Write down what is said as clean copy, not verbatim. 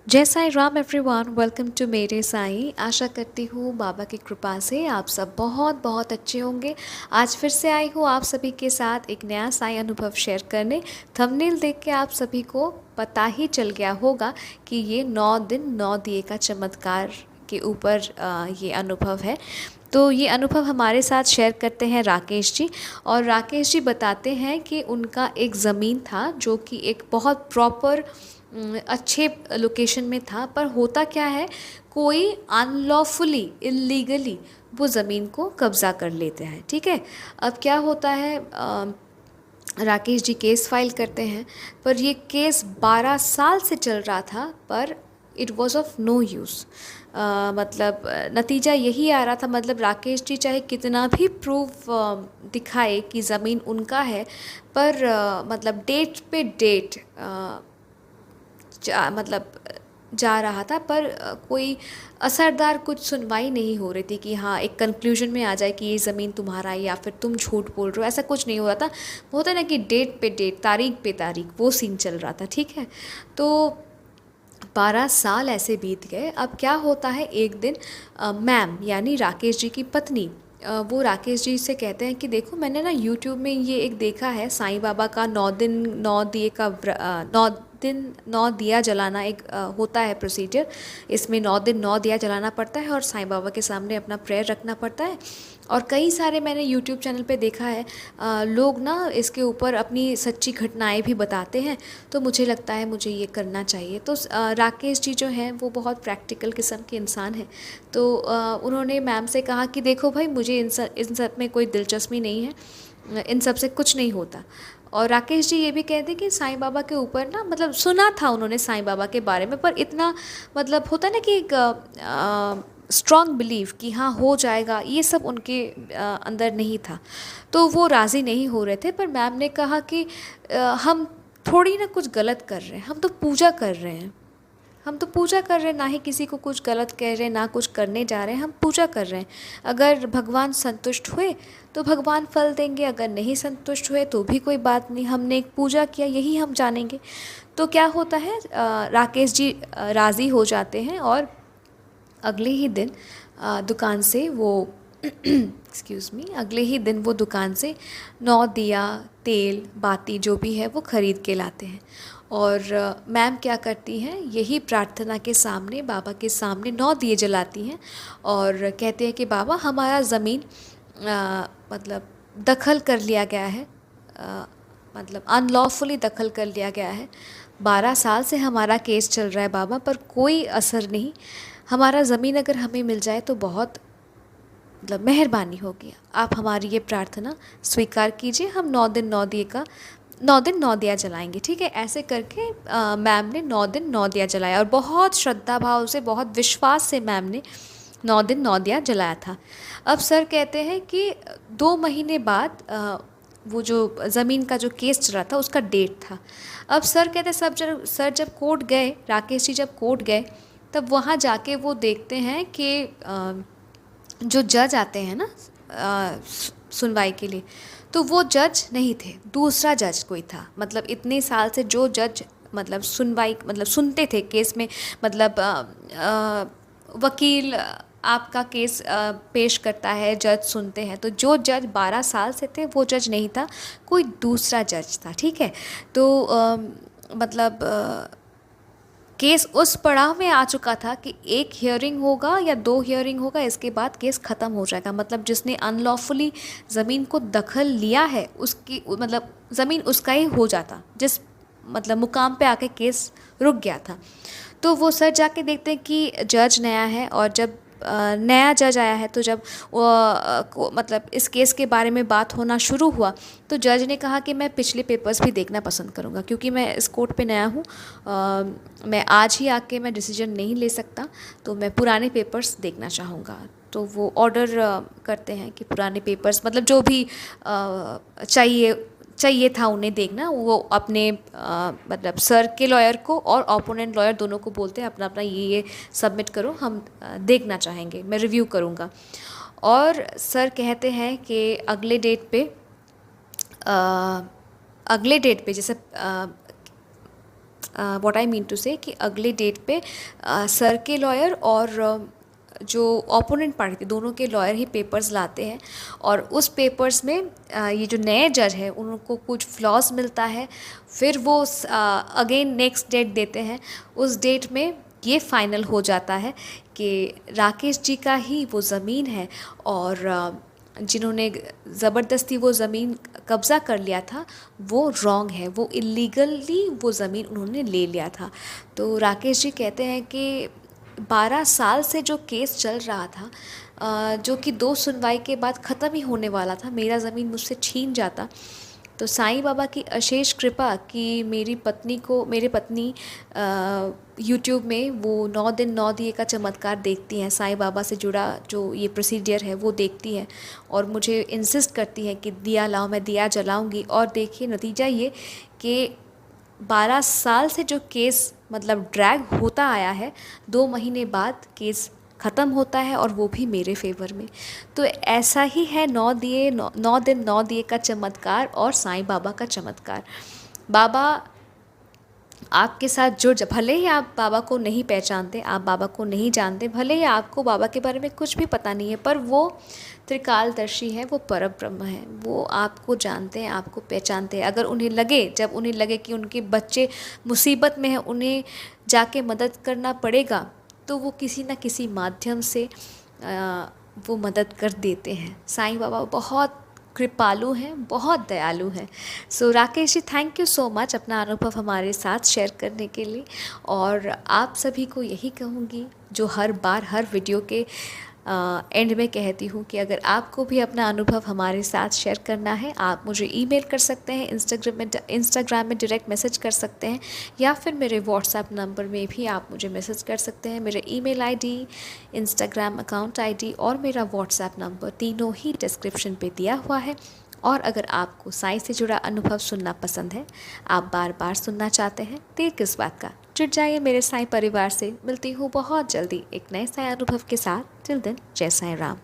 जय Sai Ram everyone, welcome to मेरे साईं। आशा करती हूँ बाबा की कृपा से आप सब बहुत बहुत अच्छे होंगे। आज फिर से आई हूँ आप सभी के साथ एक नया साईं अनुभव शेयर करने। थंबनेल देख के आप सभी को पता ही चल गया होगा कि ये 9 दिन 9 दिए का चमत्कार के ऊपर ये अनुभव है। तो ये अनुभव हमारे साथ शेयर करते हैं राकेश जी। और राकेश जी बताते हैं कि उनका एक ज़मीन था जो कि एक बहुत प्रॉपर अच्छे लोकेशन में था, पर होता क्या है, कोई अनलॉफुली इलीगली वो ज़मीन को कब्ज़ा कर लेते हैं। ठीक है। अब क्या होता है, राकेश जी केस फाइल करते हैं, पर ये केस 12 साल से चल रहा था, पर it was of no use. मतलब नतीजा यही आ रहा था, मतलब राकेश जी चाहे कितना भी प्रूफ दिखाए कि ज़मीन उनका है, पर मतलब डेट पे डेट मतलब जा रहा था, पर कोई असरदार कुछ सुनवाई नहीं हो रही थी कि हाँ एक कंक्लूजन में आ जाए कि ये ज़मीन तुम्हारा है या फिर तुम झूठ बोल रहे हो। ऐसा कुछ नहीं हो रहा था। वो होता है ना कि डेट पे डेट, तारीख पे तारीख, वो सीन चल रहा था। ठीक है। तो 12 साल ऐसे बीत गए। अब क्या होता है, एक दिन मैम यानी राकेश जी की पत्नी, वो राकेश जी से कहते हैं कि देखो मैंने ना यूट्यूब में ये एक देखा है, साईं बाबा का 9 दिन 9 दिए का 9 दिन 9 दिया जलाना एक होता है प्रोसीजर। इसमें 9 दिन 9 दिया जलाना पड़ता है और साईं बाबा के सामने अपना प्रेयर रखना पड़ता है। और कई सारे मैंने यूट्यूब चैनल पे देखा है, लोग ना इसके ऊपर अपनी सच्ची घटनाएं भी बताते हैं। तो मुझे लगता है मुझे ये करना चाहिए। तो राकेश जी जो हैं वो बहुत प्रैक्टिकल किस्म के इंसान हैं। तो उन्होंने मैम से कहा कि देखो भाई, मुझे इन सब में कोई दिलचस्पी नहीं है, इन सब से कुछ नहीं होता। और राकेश जी ये भी कहते कि साईं बाबा के ऊपर ना, मतलब सुना था उन्होंने साईं बाबा के बारे में, पर इतना मतलब होता है ना कि एक स्ट्रॉन्ग बिलीव कि हाँ हो जाएगा, ये सब उनके अंदर नहीं था। तो वो राज़ी नहीं हो रहे थे। पर मैम ने कहा कि हम थोड़ी ना कुछ गलत कर रहे हैं, हम तो पूजा कर रहे हैं। हम तो पूजा कर रहे हैं, ना ही किसी को कुछ गलत कह रहे हैं, ना कुछ करने जा रहे हैं, हम पूजा कर रहे हैं। अगर भगवान संतुष्ट हुए तो भगवान फल देंगे, अगर नहीं संतुष्ट हुए तो भी कोई बात नहीं, हमने एक पूजा किया, यही हम जानेंगे। तो क्या होता है, राकेश जी राज़ी हो जाते हैं और अगले ही दिन दुकान से वो एक्सक्यूज़ मी, अगले ही दिन वो दुकान से 9 दिया, तेल, बाती जो भी है वो ख़रीद के लाते हैं। और मैम क्या करती हैं, यही प्रार्थना के सामने, बाबा के सामने 9 दिए जलाती हैं और कहते हैं कि बाबा हमारा ज़मीन मतलब दखल कर लिया गया है, अ, मतलब अनलॉफुली दखल कर लिया गया है। 12 साल से हमारा केस चल रहा है बाबा, पर कोई असर नहीं। हमारा ज़मीन अगर हमें मिल जाए तो बहुत मतलब मेहरबानी होगी। आप हमारी ये प्रार्थना स्वीकार कीजिए, हम 9 दिन 9 दिए का 9 दिन 9 दिया जलाएंगे। ठीक है। ऐसे करके मैम ने 9 दिन 9 दिया जलाया और बहुत श्रद्धा भाव से, बहुत विश्वास से मैम ने 9 दिन 9 दिया जलाया था। अब सर कहते हैं कि 2 महीने बाद वो जो ज़मीन का जो केस चल रहा था उसका डेट था। अब सर कहते हैं सर जब कोर्ट गए, राकेश जी जब कोर्ट गए, तब वहाँ जाके वो देखते हैं कि जो जज आते हैं ना सुनवाई के लिए, तो वो जज नहीं थे, दूसरा जज कोई था। मतलब इतने साल से जो जज मतलब सुनवाई मतलब सुनते थे केस में, मतलब वकील आपका केस पेश करता है, जज सुनते हैं, तो जो जज 12 साल से थे वो जज नहीं था, कोई दूसरा जज था। ठीक है। तो मतलब केस उस पड़ाव में आ चुका था कि एक हियरिंग होगा या 2 हियरिंग होगा, इसके बाद केस ख़त्म हो जाएगा। मतलब जिसने अनलॉफुली ज़मीन को दखल लिया है उसकी मतलब ज़मीन उसका ही हो जाता, जिस मतलब मुकाम पे आके केस रुक गया था। तो वो सर जाके देखते हैं कि जज नया है, और जब नया जज आया है, तो जब मतलब इस केस के बारे में बात होना शुरू हुआ, तो जज ने कहा कि मैं पिछले पेपर्स भी देखना पसंद करूँगा, क्योंकि मैं इस कोर्ट पे नया हूँ, मैं आज ही आके मैं डिसीजन नहीं ले सकता, तो मैं पुराने पेपर्स देखना चाहूँगा। तो वो ऑर्डर करते हैं कि पुराने पेपर्स मतलब जो भी चाहिए चाहिए था उन्हें देखना, वो अपने मतलब सर के लॉयर को और ओपोनेंट लॉयर दोनों को बोलते हैं अपना अपना ये सबमिट करो, हम देखना चाहेंगे, मैं रिव्यू करूँगा। और सर कहते हैं कि अगले डेट पे जैसे व्हाट आई मीन टू से कि अगले डेट पे सर के लॉयर और जो ओपोनेंट पार्टी थे दोनों के लॉयर ही पेपर्स लाते हैं, और उस पेपर्स में ये जो नए जज है उनको कुछ फ्लॉज मिलता है। फिर वो अगेन नेक्स्ट डेट देते हैं। उस डेट में ये फाइनल हो जाता है कि राकेश जी का ही वो ज़मीन है, और जिन्होंने ज़बरदस्ती वो ज़मीन कब्ज़ा कर लिया था वो रॉन्ग है, वो इलीगली वो ज़मीन उन्होंने ले लिया था। तो राकेश जी कहते हैं कि 12 साल से जो केस चल रहा था, जो कि 2 सुनवाई के बाद ख़त्म ही होने वाला था, मेरा ज़मीन मुझसे छीन जाता, तो साईं बाबा की अशेष कृपा कि मेरी पत्नी यूट्यूब में वो 9 दिन 9 दिए का चमत्कार देखती हैं, साईं बाबा से जुड़ा जो ये प्रोसीजर है वो देखती हैं, और मुझे इंसिस्ट करती हैं कि दिया लाओ, मैं दिया जलाऊंगी। और देखिए नतीजा ये कि 12 साल से जो केस मतलब ड्रैग होता आया है, 2 महीने बाद केस ख़त्म होता है, और वो भी मेरे फेवर में। तो ऐसा ही है 9 दिन 9 दिए का चमत्कार और साईं बाबा का चमत्कार। बाबा आपके साथ भले ही आप बाबा को नहीं पहचानते, आप बाबा को नहीं जानते, भले ही आपको बाबा के बारे में कुछ भी पता नहीं है, पर वो त्रिकालदर्शी है, वो परब्रह्म है, वो आपको जानते हैं, आपको पहचानते हैं। अगर जब उन्हें लगे कि उनके बच्चे मुसीबत में हैं, उन्हें जाके मदद करना पड़ेगा, तो वो किसी न किसी माध्यम से वो मदद कर देते हैं। साईं बाबा बहुत कृपालु हैं, बहुत दयालु हैं। सो Rakesh ji, thank you so much अपना अनुभव हमारे साथ शेयर करने के लिए। और आप सभी को यही कहूँगी, जो हर बार हर वीडियो के एंड में कहती हूँ, कि अगर आपको भी अपना अनुभव हमारे साथ शेयर करना है, आप मुझे ईमेल कर सकते हैं, इंस्टाग्राम में डायरेक्ट मैसेज कर सकते हैं, या फिर मेरे व्हाट्सएप नंबर में भी आप मुझे मैसेज कर सकते हैं। मेरे email ID, Instagram account ID और मेरा व्हाट्सएप नंबर तीनों ही डिस्क्रिप्शन पे दिया हुआ है। और अगर आपको साईं से जुड़ा अनुभव सुनना पसंद है, आप बार बार सुनना चाहते हैं, देर किस बात का, जुड़ जाइए मेरे साईं परिवार से। मिलती हूँ बहुत जल्दी एक नए साईं अनुभव के साथ। टिल देन, जय साईं राम।